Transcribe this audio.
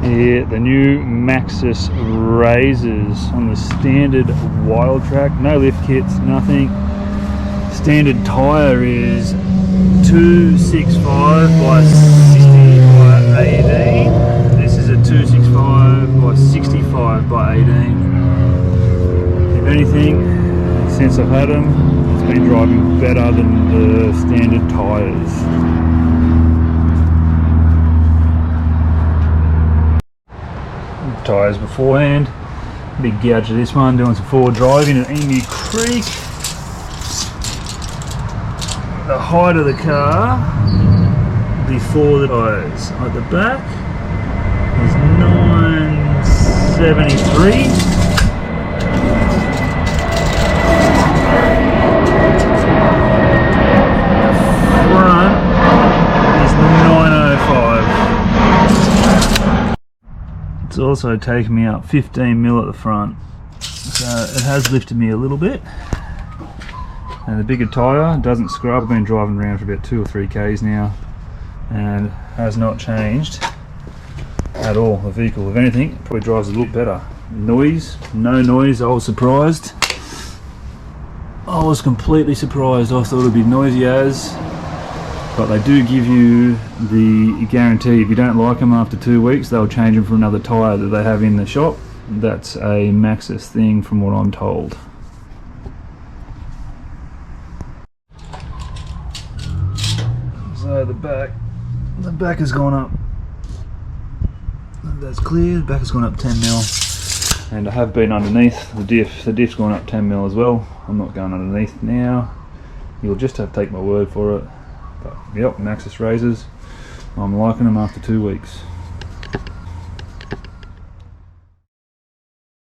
Here, the new Maxxis Razrs on the standard wild track, no lift kits, nothing. Standard tyre is 265 by 60 by 18. This is a 265 by 65 by 18. If anything, since I've had them, it's been driving better than the standard tyres. Tyres beforehand, big gouge of this one, doing some forward driving at Emu Creek. The height of the car before the tyres at the back is 973. The front is 905. It's also taken me up 15mm at the front, so it has lifted me a little bit. And the bigger tyre doesn't scrub. I've been driving around for about 2 or 3 Ks now and has not changed at all. The vehicle, if anything, probably drives a little better. Noise, no noise. I was surprised. I was completely surprised. I thought it would be noisy as. But they do give you the guarantee, if you don't like them after 2 weeks, they'll change them for another tyre that they have in the shop. That's a Maxxis thing from what I'm told. So the back has gone up. That's clear, the back has gone up 10mm. And I have been underneath the diff. The diff's gone up 10mm as well. I'm not going underneath now. You'll just have to take my word for it. But yep, Maxxis Razrs. I'm liking them after 2 weeks.